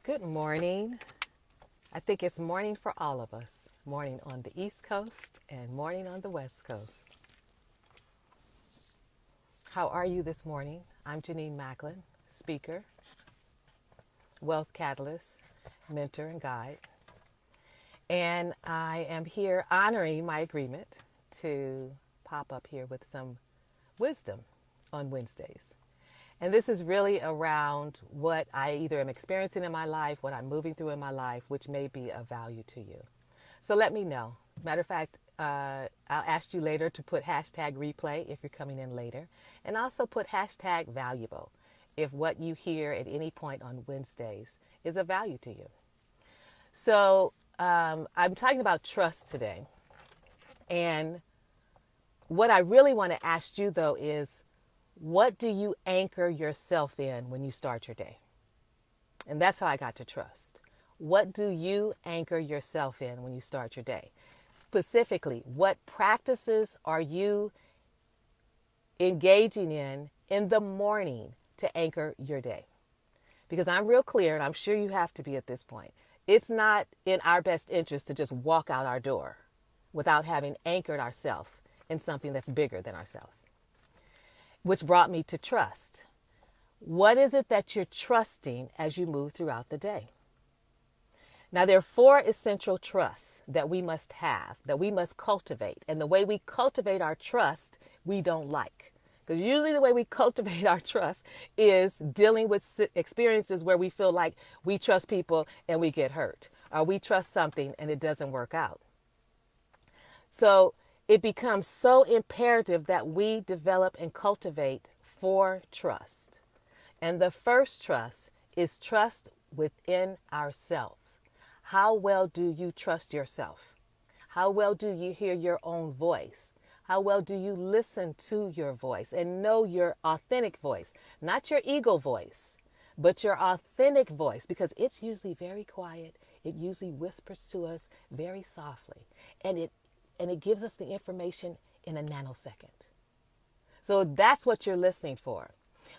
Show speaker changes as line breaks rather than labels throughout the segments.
Good morning. I think it's morning for all of us. Morning on the East Coast and morning on the West Coast. How are you this morning? I'm Jenenne Macklin, speaker, wealth catalyst, mentor, and guide. And I am here honoring my agreement to pop up here with some wisdom on Wednesdays. And this is really around what I either am experiencing in my life, what I'm moving through in my life, which may be of value to you. So let me know. Matter of fact, I'll ask you later to put hashtag replay if you're coming in later. And also put hashtag valuable if what you hear at any point on Wednesdays is of value to you. So I'm talking about trust today. And what I really want to ask you, though, is what do you anchor yourself in when you start your day? And that's how I got to trust. What do you anchor yourself in when you start your day? Specifically, what practices are you engaging in the morning to anchor your day? Because I'm real clear, and I'm sure you have to be at this point. It's not in our best interest to just walk out our door without having anchored ourselves in something that's bigger than ourselves. Which brought me to trust. What is it that you're trusting as you move throughout the day? Now, there are 4 essential trusts that we must have, that we must cultivate. And the way we cultivate our trust, we don't like. Because usually the way we cultivate our trust is dealing with experiences where we feel like we trust people and we get hurt. Or we trust something and it doesn't work out. So it becomes so imperative that we develop and cultivate 4 trust. And the first trust is trust within ourselves. How well do you trust yourself? How well do you hear your own voice? How well do you listen to your voice and know your authentic voice? Not your ego voice, but your authentic voice, because it's usually very quiet. It usually whispers to us very softly. And it gives us the information in a nanosecond. So that's what you're listening for.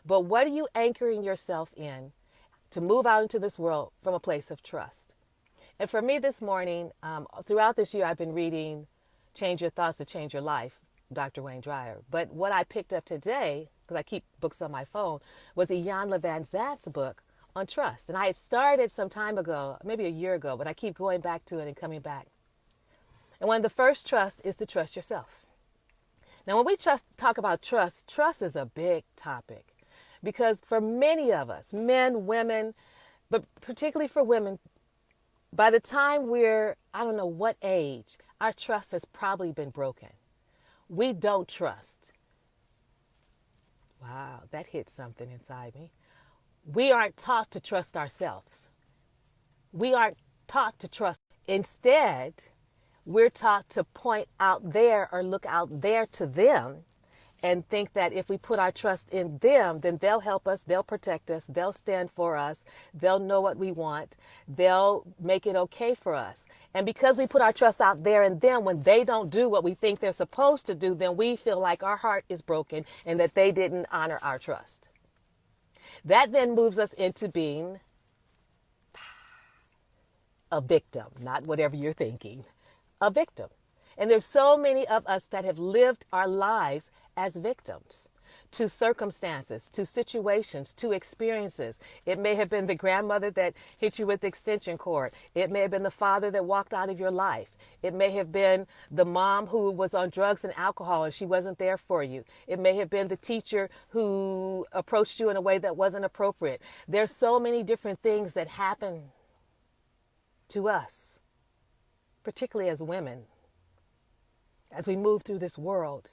But what are you anchoring yourself in to move out into this world from a place of trust? And for me this morning, throughout this year, I've been reading Change Your Thoughts to Change Your Life, Dr. Wayne Dyer. But what I picked up today, because I keep books on my phone, was Ian Levan Zad's book on trust. And I had started some time ago, maybe a year ago, but I keep going back to it and coming back. And one of the first trusts is to trust yourself. Now, when we talk about trust, trust is a big topic because for many of us, men, women, but particularly for women, by the time we're, I don't know what age, our trust has probably been broken. We don't trust. Wow, that hit something inside me. We aren't taught to trust ourselves. We aren't taught to trust. Instead, we're taught to point out there or look out there to them and think that if we put our trust in them, then they'll help us, they'll protect us, they'll stand for us, they'll know what we want, they'll make it okay for us. And because we put our trust out there in them, when they don't do what we think they're supposed to do, then we feel like our heart is broken and that they didn't honor our trust. That then moves us into being a victim, not whatever you're thinking. A victim. And there's so many of us that have lived our lives as victims to circumstances, to situations, to experiences. It may have been the grandmother that hit you with the extension cord. It may have been the father that walked out of your life. It may have been the mom who was on drugs and alcohol and she wasn't there for you. It may have been the teacher who approached you in a way that wasn't appropriate. There's so many different things that happen to us, particularly as women, as we move through this world,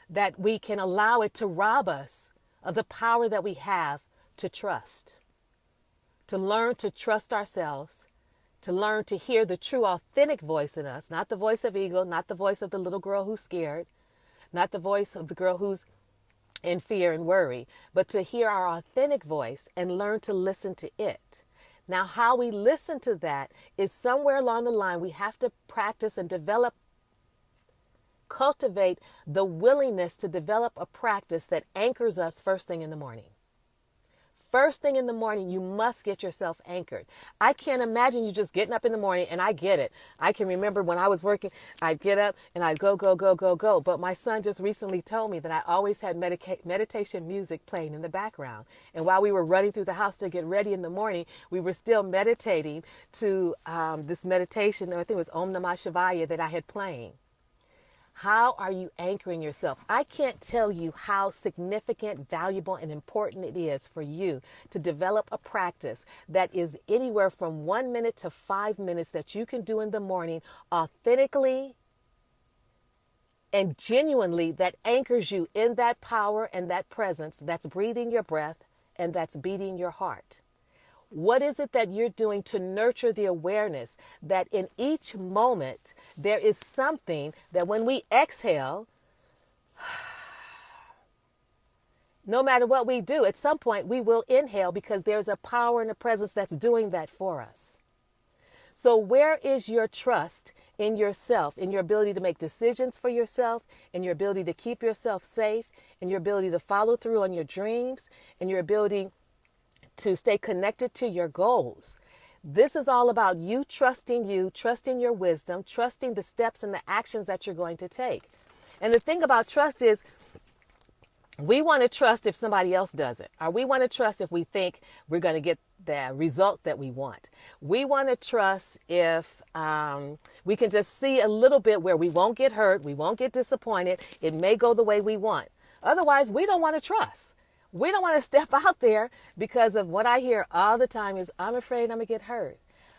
that we can allow it to rob us of the power that we have to trust, to learn to trust ourselves, to learn to hear the true authentic voice in us, not the voice of ego, not the voice of the little girl who's scared, not the voice of the girl who's in fear and worry, but to hear our authentic voice and learn to listen to it. Now, how we listen to that is somewhere along the line we have to practice and cultivate the willingness to develop a practice that anchors us first thing in the morning. first thing in the morning, you must get yourself anchored. I can't imagine you just getting up in the morning, and I get it. I can remember when I was working, I'd get up and I'd go, go, go, go, go. But my son just recently told me that I always had meditation music playing in the background. And while we were running through the house to get ready in the morning, we were still meditating to this meditation, I think it was Om Namah Shivaya, that I had playing. How are you anchoring yourself? I can't tell you how significant, valuable, and important it is for you to develop a practice that is anywhere from 1 minute to 5 minutes that you can do in the morning authentically and genuinely, that anchors you in that power and that presence that's breathing your breath and that's beating your heart. What is it that you're doing to nurture the awareness that in each moment there is something that when we exhale, no matter what we do, at some point we will inhale because there's a power and a presence that's doing that for us. So where is your trust in yourself, in your ability to make decisions for yourself, in your ability to keep yourself safe, in your ability to follow through on your dreams, in your ability to stay connected to your goals? This is all about you, trusting your wisdom, trusting the steps and the actions that you're going to take. And the thing about trust is we want to trust if somebody else does it, or we want to trust if we think we're going to get the result that we want. We want to trust if we can just see a little bit where we won't get hurt, we won't get disappointed, it may go the way we want. Otherwise, we don't want to trust. We don't want to step out there because of what I hear all the time is, I'm afraid I'm going to get hurt.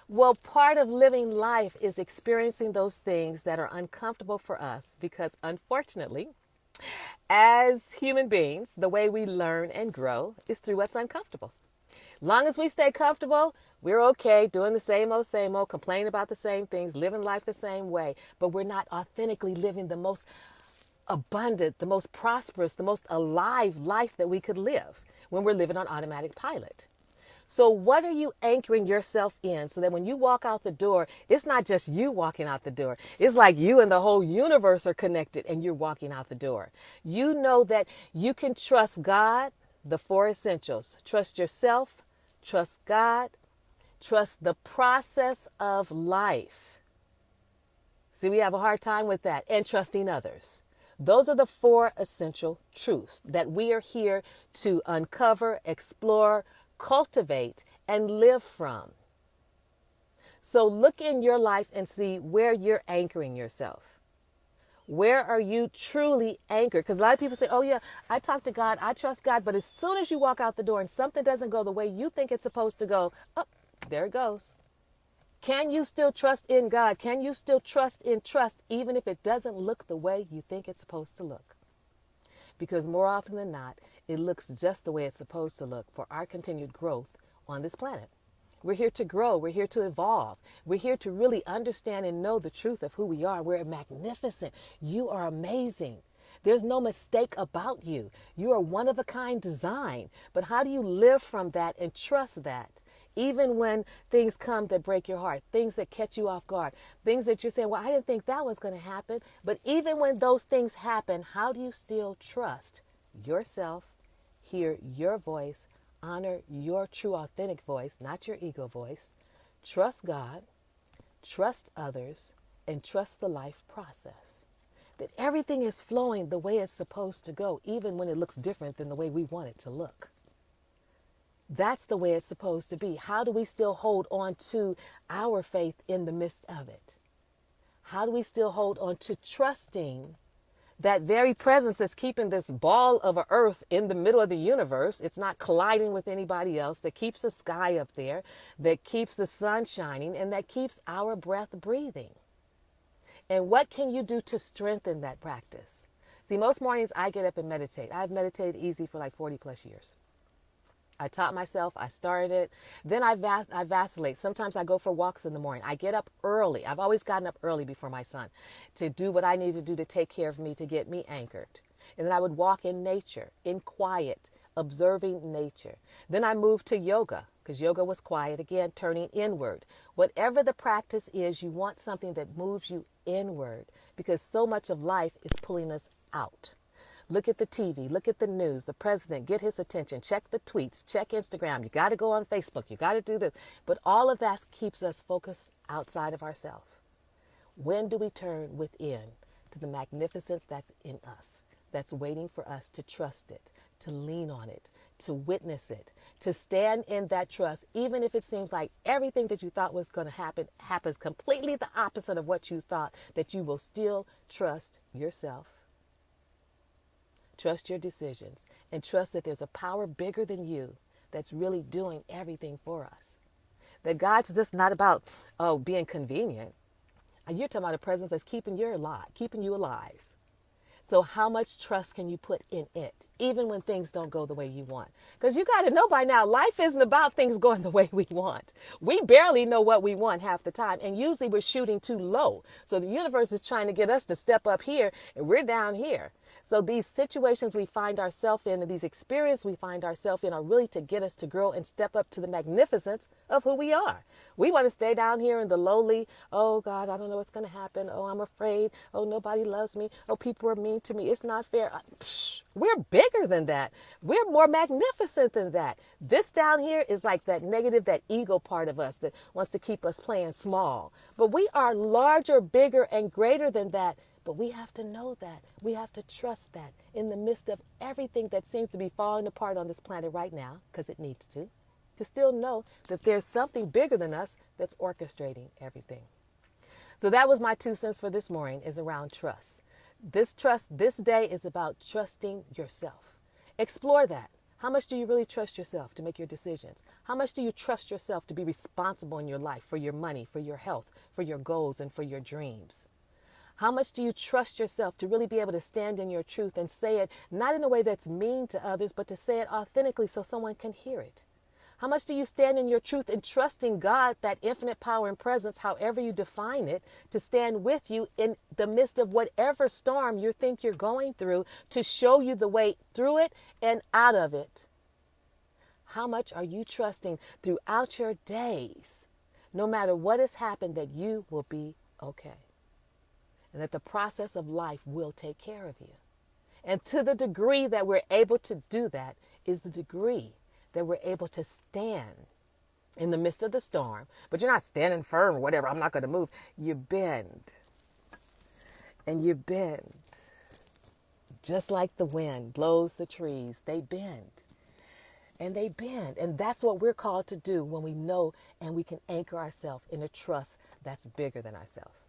Well, part of living life is experiencing those things that are uncomfortable for us because, unfortunately, as human beings, the way we learn and grow is through what's uncomfortable. Long as we stay comfortable, we're okay doing the same old, complaining about the same things, living life the same way, but we're not authentically living the most abundant, the most prosperous, the most alive life that we could live when we're living on automatic pilot. So what are you anchoring yourself in so that when you walk out the door, it's not just you walking out the door. It's like you and the whole universe are connected and you're walking out the door. You know that you can trust God, the 4 essentials. Trust yourself, trust God, trust the process of life. See, we have a hard time with that, and trusting others. Those are the 4 essential truths that we are here to uncover, explore, cultivate, and live from. So look in your life and see where you're anchoring yourself. Where are you truly anchored? Because a lot of people say, oh yeah, I talk to God, I trust God, but as soon as you walk out the door and something doesn't go the way you think it's supposed to go, oh, there it goes. Can you still trust in God? Can you still trust in trust even if it doesn't look the way you think it's supposed to look? Because more often than not, it looks just the way it's supposed to look for our continued growth on this planet. We're here to grow. We're here to evolve. We're here to really understand and know the truth of who we are. We're magnificent. You are amazing. There's no mistake about you. You are one of a kind design. But how do you live from that and trust that? Even when things come that break your heart, things that catch you off guard, things that you're saying, well, I didn't think that was going to happen. But even when those things happen, how do you still trust yourself, hear your voice, honor your true authentic voice, not your ego voice, trust God, trust others, and trust the life process? That everything is flowing the way it's supposed to go, even when it looks different than the way we want it to look. That's the way it's supposed to be. How do we still hold on to our faith in the midst of it? How do we still hold on to trusting that very presence that's keeping this ball of a earth in the middle of the universe? It's not colliding with anybody else, that keeps the sky up there, that keeps the sun shining, and that keeps our breath breathing. And what can you do to strengthen that practice? See, most mornings I get up and meditate. I've meditated easy for like 40 plus years. I taught myself, I started it, then I vacillate. Sometimes I go for walks in the morning. I get up early. I've always gotten up early before my son to do what I need to do to take care of me, to get me anchored. And then I would walk in nature, in quiet, observing nature. Then I moved to yoga, because yoga was quiet, again, turning inward. Whatever the practice is, you want something that moves you inward, because so much of life is pulling us out. Look at the TV, look at the news, the president, get his attention, check the tweets, check Instagram. You got to go on Facebook, you got to do this. But all of that keeps us focused outside of ourselves. When do we turn within to the magnificence that's in us, that's waiting for us to trust it, to lean on it, to witness it, to stand in that trust, even if it seems like everything that you thought was going to happen happens completely the opposite of what you thought, that you will still trust yourself, trust your decisions, and trust that there's a power bigger than you that's really doing everything for us. That God's just not about, being convenient. You're talking about a presence that's keeping you alive. So how much trust can you put in it, even when things don't go the way you want? Because you got to know by now, life isn't about things going the way we want. We barely know what we want half the time, and usually we're shooting too low. So the universe is trying to get us to step up here, and we're down here. So these situations we find ourselves in and these experiences we find ourselves in are really to get us to grow and step up to the magnificence of who we are. We want to stay down here in the lowly, oh God, I don't know what's going to happen. Oh, I'm afraid. Oh, nobody loves me. Oh, people are mean to me. It's not fair. We're bigger than that. We're more magnificent than that. This down here is like that negative, that ego part of us that wants to keep us playing small. But we are larger, bigger, and greater than that. But we have to know that. We have to trust that in the midst of everything that seems to be falling apart on this planet right now, because it needs to still know that there's something bigger than us that's orchestrating everything. So that was my 2 cents for this morning, is around trust. This day is about trusting yourself. Explore that. How much do you really trust yourself to make your decisions? How much do you trust yourself to be responsible in your life, for your money, for your health, for your goals, and for your dreams? How much do you trust yourself to really be able to stand in your truth and say it, not in a way that's mean to others, but to say it authentically so someone can hear it? How much do you stand in your truth and trusting God, that infinite power and presence, however you define it, to stand with you in the midst of whatever storm you think you're going through, to show you the way through it and out of it? How much are you trusting throughout your days, no matter what has happened, that you will be okay? And that the process of life will take care of you. And to the degree that we're able to do that is the degree that we're able to stand in the midst of the storm. But you're not standing firm or whatever, I'm not going to move. You bend. And you bend. Just like the wind blows the trees, they bend. And they bend. And that's what we're called to do when we know and we can anchor ourselves in a trust that's bigger than ourselves.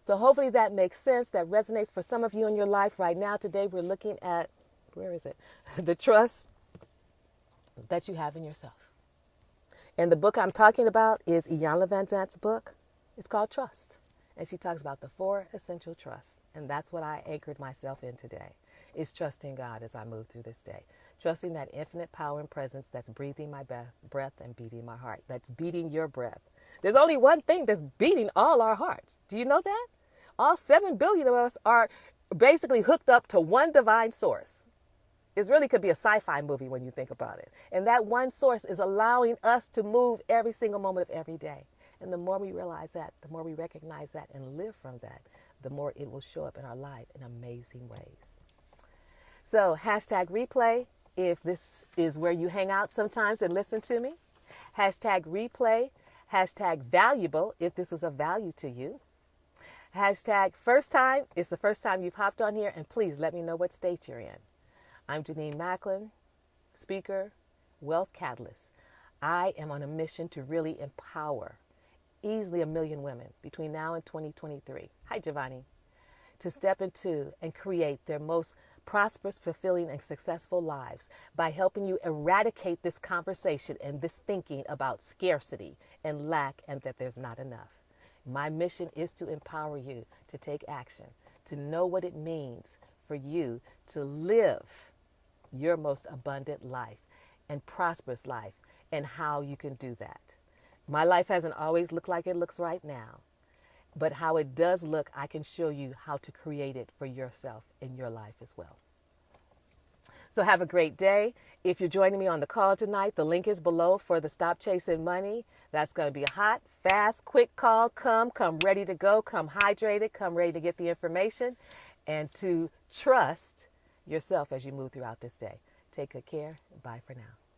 So hopefully that makes sense, that resonates for some of you in your life right now. Today we're looking at, the trust that you have in yourself. And the book I'm talking about is Iyanla Vanzant's book. It's called Trust. And she talks about the 4 essential trusts. And that's what I anchored myself in today, is trusting God as I move through this day. Trusting that infinite power and presence that's breathing my breath and beating my heart. That's beating your breath. There's only one thing that's beating all our hearts. Do you know that? All 7 billion of us are basically hooked up to one divine source. It really could be a sci-fi movie when you think about it. And that one source is allowing us to move every single moment of every day. And the more we realize that, the more we recognize that and live from that, the more it will show up in our life in amazing ways. So #replay, if this is where you hang out sometimes and listen to me. #replay, #valuable, if this was of value to you. #first time, it's the first time you've hopped on here, and please let me know what state you're in. I'm Jenenne Macklin, speaker, wealth catalyst. I am on a mission to really empower easily 1 million women between now and 2023. Hi, Giovanni. To step into and create their most prosperous, fulfilling, and successful lives by helping you eradicate this conversation and this thinking about scarcity and lack and that there's not enough. My mission is to empower you to take action, to know what it means for you to live your most abundant life and prosperous life, and how you can do that. My life hasn't always looked like it looks right now, but how it does look, I can show you how to create it for yourself in your life as well. So have a great day. If you're joining me on the call tonight, the link is below for the Stop Chasing Money. That's going to be a hot, fast, quick call. Come ready to go. Come hydrated. Come ready to get the information and to trust yourself as you move throughout this day. Take good care. Bye for now.